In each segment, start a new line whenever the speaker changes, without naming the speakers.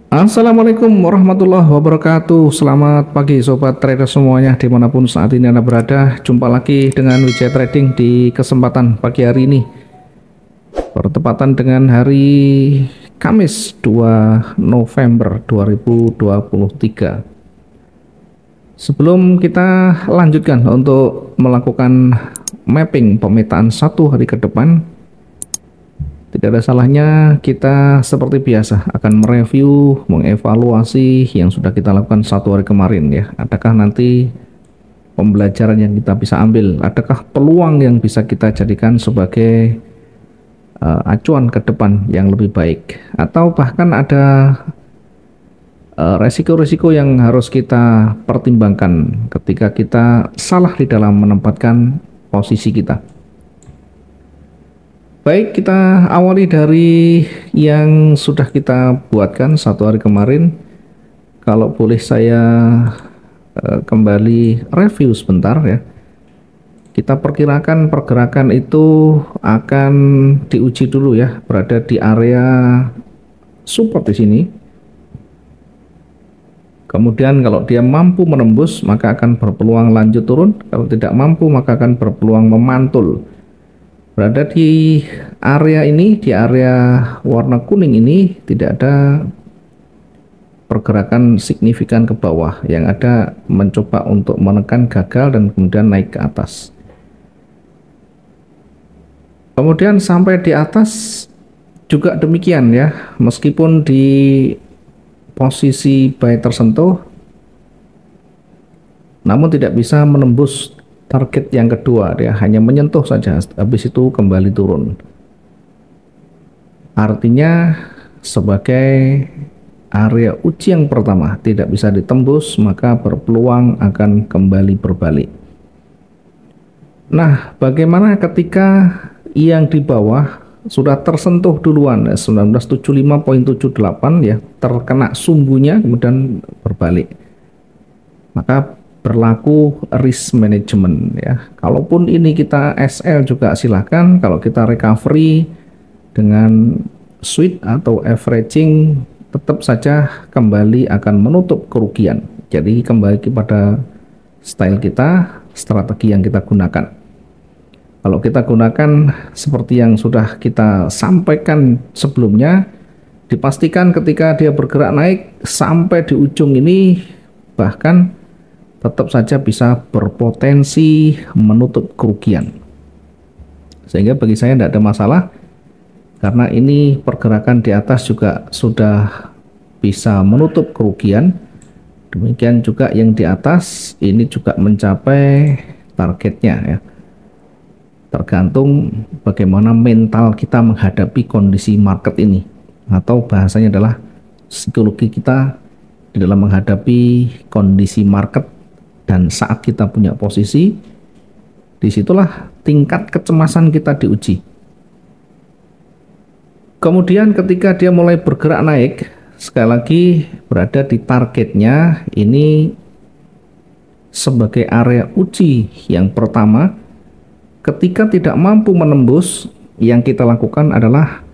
Assalamualaikum warahmatullahi wabarakatuh. Selamat pagi sobat trader semuanya dimanapun saat ini Anda berada. Jumpa lagi dengan Wijaya Trading di kesempatan pagi hari ini, bertepatan dengan hari Kamis 2 November 2023. Sebelum kita lanjutkan untuk melakukan mapping pemetaan satu hari ke depan, tidak ada salahnya kita seperti biasa akan mereview, mengevaluasi yang sudah kita lakukan satu hari kemarin ya. Adakah nanti pembelajaran yang kita bisa ambil? Adakah peluang yang bisa kita jadikan sebagai acuan ke depan yang lebih baik? Atau bahkan ada resiko-resiko yang harus kita pertimbangkan ketika kita salah di dalam menempatkan posisi kita? Baik, kita awali dari yang sudah kita buatkan satu hari kemarin. Kalau boleh saya kembali review sebentar ya. Kita perkirakan pergerakan itu akan diuji dulu ya, berada di area support di sini. Kemudian kalau dia mampu menembus maka akan berpeluang lanjut turun, kalau tidak mampu maka akan berpeluang memantul. Berada di area ini, di area warna kuning ini tidak ada pergerakan signifikan ke bawah, yang ada mencoba untuk menekan gagal dan kemudian naik ke atas. Kemudian sampai di atas juga demikian ya, meskipun di posisi buy tersentuh namun tidak bisa menembus target yang kedua, dia hanya menyentuh saja, habis itu kembali turun. Artinya sebagai area uji yang pertama tidak bisa ditembus, maka berpeluang akan kembali berbalik. Nah, bagaimana ketika yang di bawah sudah tersentuh duluan 1975.78 ya, terkena sumbunya kemudian berbalik, maka berlaku risk management ya. Kalaupun ini kita SL juga silahkan, kalau kita recovery dengan sweep atau averaging tetap saja kembali akan menutup kerugian. Jadi kembali kepada style kita, strategi yang kita gunakan. Kalau kita gunakan seperti yang sudah kita sampaikan sebelumnya, dipastikan ketika dia bergerak naik sampai di ujung ini bahkan tetap saja bisa berpotensi menutup kerugian. Sehingga bagi saya tidak ada masalah, karena ini pergerakan di atas juga sudah bisa menutup kerugian. Demikian juga yang di atas ini juga mencapai targetnya ya. Tergantung bagaimana mental kita menghadapi kondisi market ini, atau bahasanya adalah psikologi kita di dalam menghadapi kondisi market. Dan saat kita punya posisi, disitulah tingkat kecemasan kita diuji. Kemudian ketika dia mulai bergerak naik, sekali lagi berada di targetnya, ini sebagai area uji yang pertama. Ketika tidak mampu menembus, yang kita lakukan adalah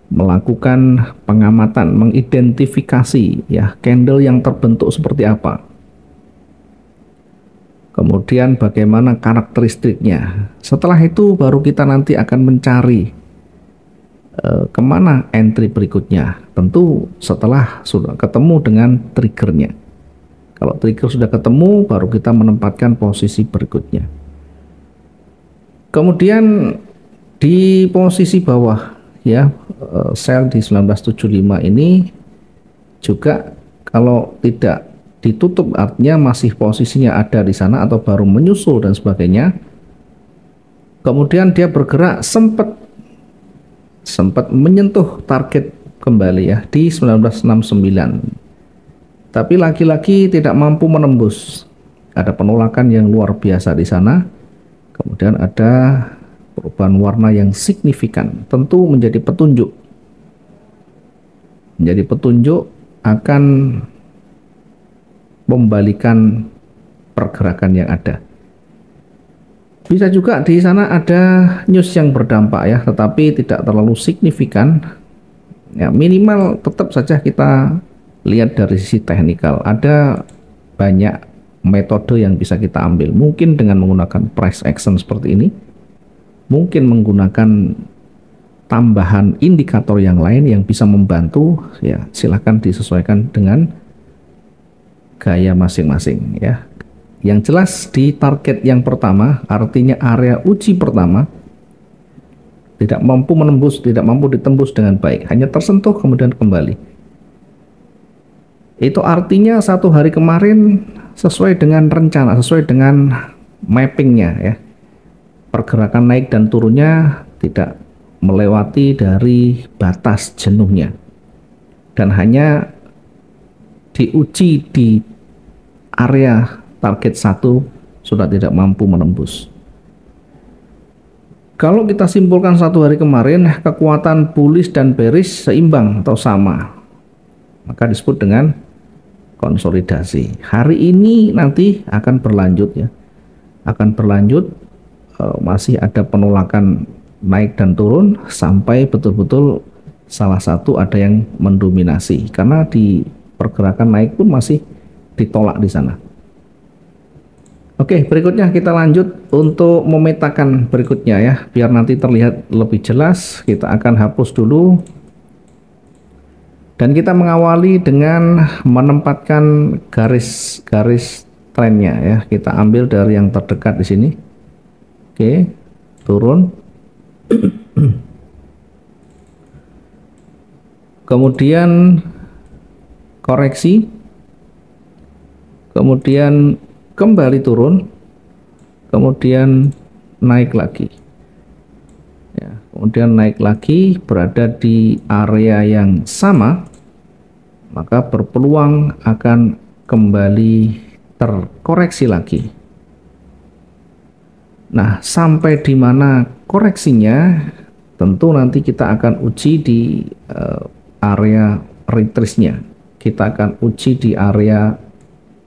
melakukan pengamatan, mengidentifikasi ya candle yang terbentuk seperti apa. Kemudian bagaimana karakteristiknya. Setelah itu baru kita nanti akan mencari kemana entry berikutnya. Tentu setelah sudah ketemu dengan triggernya. Kalau trigger sudah ketemu, baru kita menempatkan posisi berikutnya. Kemudian di posisi bawah ya, sell di 1975 ini juga kalau tidak ditutup, artinya masih posisinya ada di sana atau baru menyusul dan sebagainya. Kemudian dia bergerak sempat menyentuh target kembali ya di 1969. Tapi lagi-lagi tidak mampu menembus. Ada penolakan yang luar biasa di sana. Kemudian ada perubahan warna yang signifikan, tentu menjadi petunjuk. Menjadi petunjuk akan membalikan pergerakan yang ada. Bisa juga di sana ada news yang berdampak ya, tetapi tidak terlalu signifikan. Ya, minimal tetap saja kita lihat dari sisi teknikal. Ada banyak metode yang bisa kita ambil, mungkin dengan menggunakan price action seperti ini, mungkin menggunakan tambahan indikator yang lain yang bisa membantu. Ya, silahkan disesuaikan dengan gaya masing-masing ya. Yang jelas di target yang pertama, artinya area uji pertama tidak mampu menembus, tidak mampu ditembus dengan baik, hanya tersentuh kemudian kembali. Itu artinya satu hari kemarin sesuai dengan rencana, sesuai dengan mappingnya ya. Pergerakan naik dan turunnya tidak melewati dari batas jenuhnya dan hanya diuji di area target 1 sudah tidak mampu menembus. Kalau kita simpulkan satu hari kemarin kekuatan bullish dan bearish seimbang atau sama, maka disebut dengan konsolidasi. Hari ini nanti akan berlanjut ya, akan berlanjut, masih ada penolakan naik dan turun sampai betul-betul salah satu ada yang mendominasi, karena di pergerakan naik pun masih ditolak di sana. Oke, berikutnya kita lanjut untuk memetakan berikutnya ya, biar nanti terlihat lebih jelas. Kita akan hapus dulu dan kita mengawali dengan menempatkan garis-garis trennya ya. Kita ambil dari yang terdekat di sini. Oke, turun. Kemudian koreksi. Kemudian kembali turun, kemudian naik lagi ya, kemudian naik lagi berada di area yang sama, maka berpeluang akan kembali terkoreksi lagi. Nah, sampai di mana koreksinya tentu nanti kita akan uji di area retrace-nya, kita akan uji di area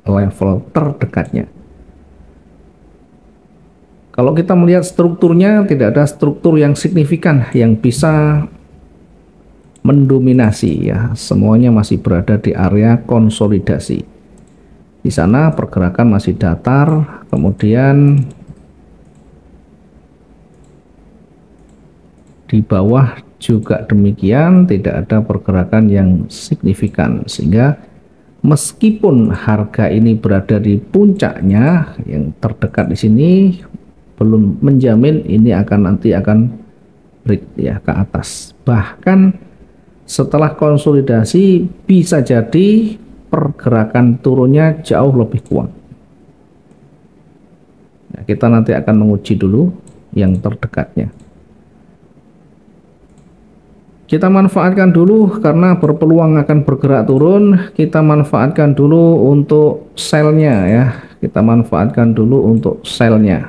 level terdekatnya. Kalau kita melihat strukturnya, tidak ada struktur yang signifikan yang bisa mendominasi ya, semuanya masih berada di area konsolidasi. Di sana pergerakan masih datar, kemudian di bawah juga demikian, tidak ada pergerakan yang signifikan, sehingga meskipun harga ini berada di puncaknya yang terdekat di sini, belum menjamin ini nanti akan break ya ke atas. Bahkan setelah konsolidasi bisa jadi pergerakan turunnya jauh lebih kuat. Nah, kita nanti akan menguji dulu yang terdekatnya. Kita manfaatkan dulu karena berpeluang akan bergerak turun, kita manfaatkan dulu untuk selnya ya, kita manfaatkan dulu untuk selnya.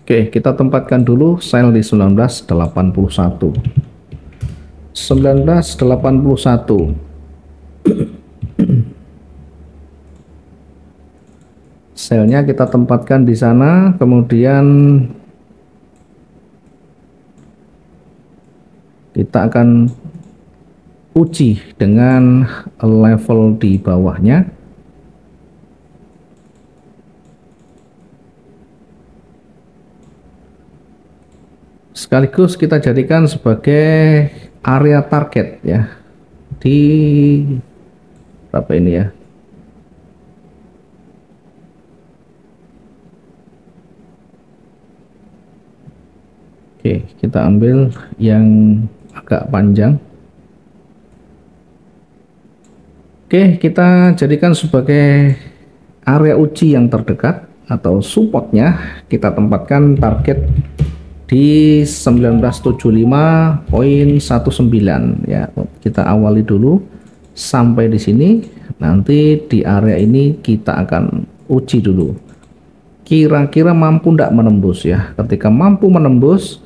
Oke, kita tempatkan dulu sell di 1981. 1981. Selnya kita tempatkan di sana, kemudian kita akan uji dengan level di bawahnya. Sekaligus kita jadikan sebagai area target ya, di berapa ini ya, oke, kita ambil yang agak panjang. Oke, kita jadikan sebagai area uji yang terdekat atau supportnya, kita tempatkan target di 1975.19 ya. Kita awali dulu sampai di sini, nanti di area ini kita akan uji dulu kira-kira mampu tidak menembus ya. Ketika mampu menembus,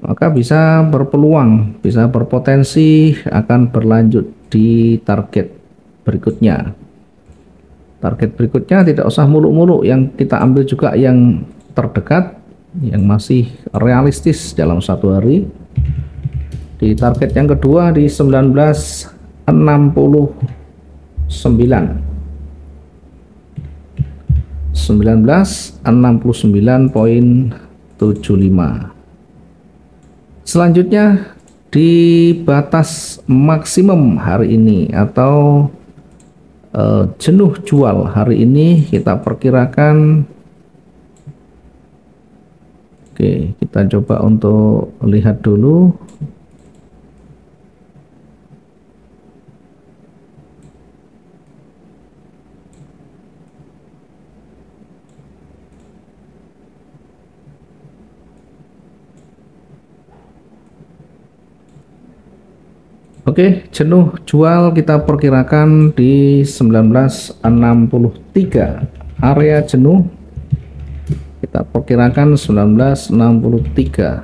maka bisa berpeluang, bisa berpotensi akan berlanjut di target berikutnya. Target berikutnya tidak usah muluk-muluk, yang kita ambil juga yang terdekat, yang masih realistis dalam satu hari. Di target yang kedua di 1969.75. Selanjutnya di batas maksimum hari ini atau jenuh jual hari ini kita perkirakan. Oke, kita coba untuk lihat dulu. Oke, jenuh jual kita perkirakan di 1963. Area jenuh kita perkirakan 1963.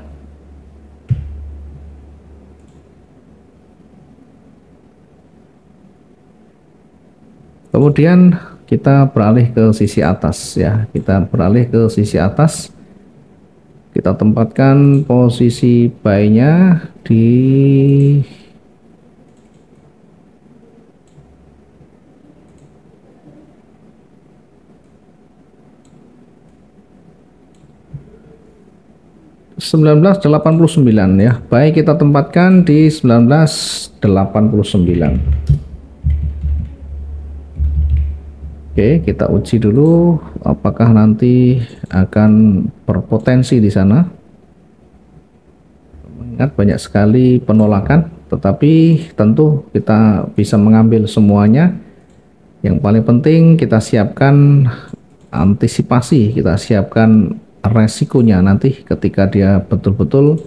Kemudian kita beralih ke sisi atas ya. Kita beralih ke sisi atas. Kita tempatkan posisi buy-nya di 1989 ya. Baik, kita tempatkan di 1989. Oke, kita uji dulu apakah nanti akan berpotensi di sana. Ingat banyak sekali penolakan, tetapi tentu kita bisa mengambil semuanya. Yang paling penting kita siapkan antisipasi, kita siapkan resikonya nanti ketika dia betul-betul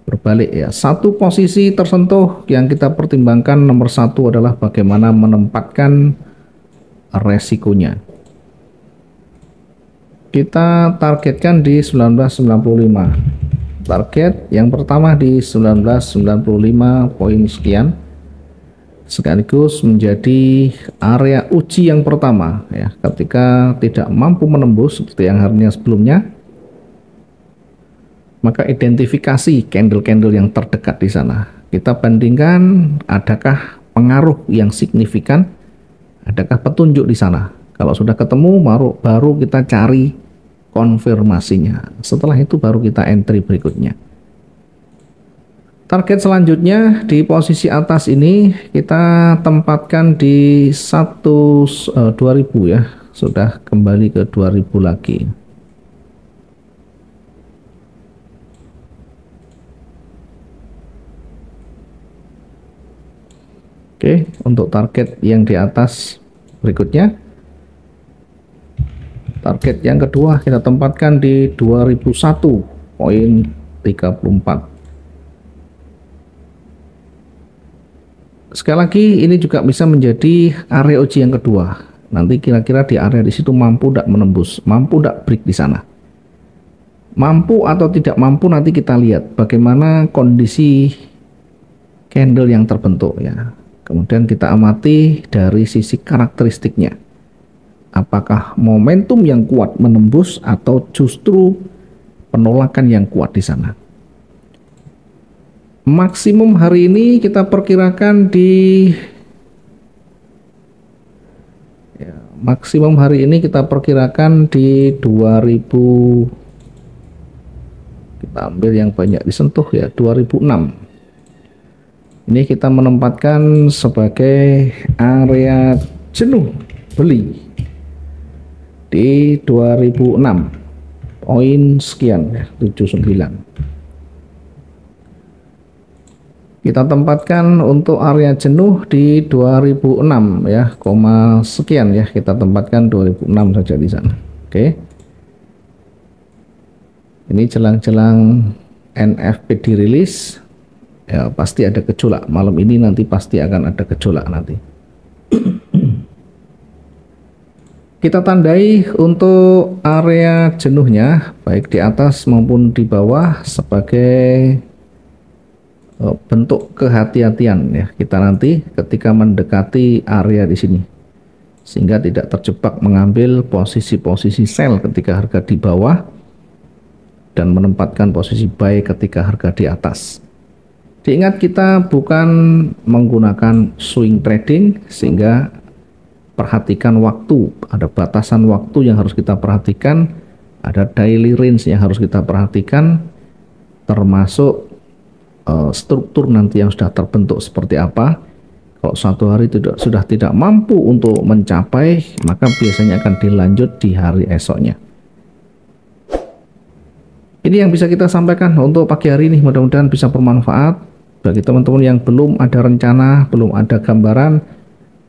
berbalik ya. Satu posisi tersentuh yang kita pertimbangkan nomor satu adalah bagaimana menempatkan resikonya. Kita targetkan di 1995. Target yang pertama di 1995 poin sekian, sekaligus menjadi area uji yang pertama ya. Ketika tidak mampu menembus seperti yang harinya sebelumnya, maka identifikasi candle-candle yang terdekat di sana. Kita bandingkan adakah pengaruh yang signifikan, adakah petunjuk di sana. Kalau sudah ketemu baru kita cari konfirmasinya. Setelah itu baru kita entry berikutnya. Target selanjutnya di posisi atas ini kita tempatkan di 2000 ya. Sudah kembali ke 2000 lagi. Oke, untuk target yang di atas berikutnya. Target yang kedua kita tempatkan di 2001.34. Sekali lagi ini juga bisa menjadi area uji yang kedua. Nanti kira-kira di area di situ mampu tidak menembus, mampu tidak break di sana. Mampu atau tidak mampu nanti kita lihat bagaimana kondisi candle yang terbentuk ya. Kemudian kita amati dari sisi karakteristiknya. Apakah momentum yang kuat menembus atau justru penolakan yang kuat di sana. Maksimum hari ini kita perkirakan di ya, maksimum hari ini kita perkirakan di 2000. Kita ambil yang banyak disentuh ya, 2006. Ini kita menempatkan sebagai area jenuh beli di 2006 poin sekian ya, 79. Kita tempatkan untuk area jenuh di 2006 ya, koma sekian ya, kita tempatkan 2006 saja di sana. Oke. Ini jelang-jelang NFP dirilis ya, pasti ada gejolak malam ini, nanti pasti akan ada gejolak nanti. Kita tandai untuk area jenuhnya baik di atas maupun di bawah sebagai bentuk kehati-hatian ya kita nanti ketika mendekati area di sini. sehingga tidak terjebak mengambil posisi-posisi sell ketika harga di bawah dan menempatkan posisi buy ketika harga di atas. Diingat, kita bukan menggunakan swing trading, sehingga perhatikan waktu, ada batasan waktu yang harus kita perhatikan, ada daily range yang harus kita perhatikan, termasuk struktur nanti yang sudah terbentuk seperti apa. Kalau suatu hari sudah tidak mampu untuk mencapai, maka biasanya akan dilanjut di hari esoknya. Ini yang bisa kita sampaikan untuk pagi hari ini, mudah-mudahan bisa bermanfaat bagi teman-teman yang belum ada rencana, belum ada gambaran.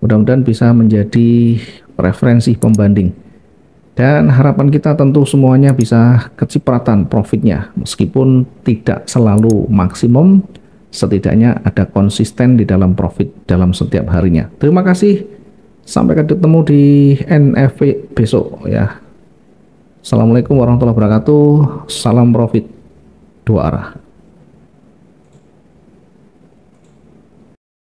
Mudah-mudahan bisa menjadi referensi pembanding, dan harapan kita tentu semuanya bisa kecipratan profitnya, meskipun tidak selalu maksimum, setidaknya ada konsisten di dalam profit dalam setiap harinya. Terima kasih, sampai ketemu di NFP besok ya. Assalamualaikum warahmatullahi wabarakatuh. Salam profit dua arah.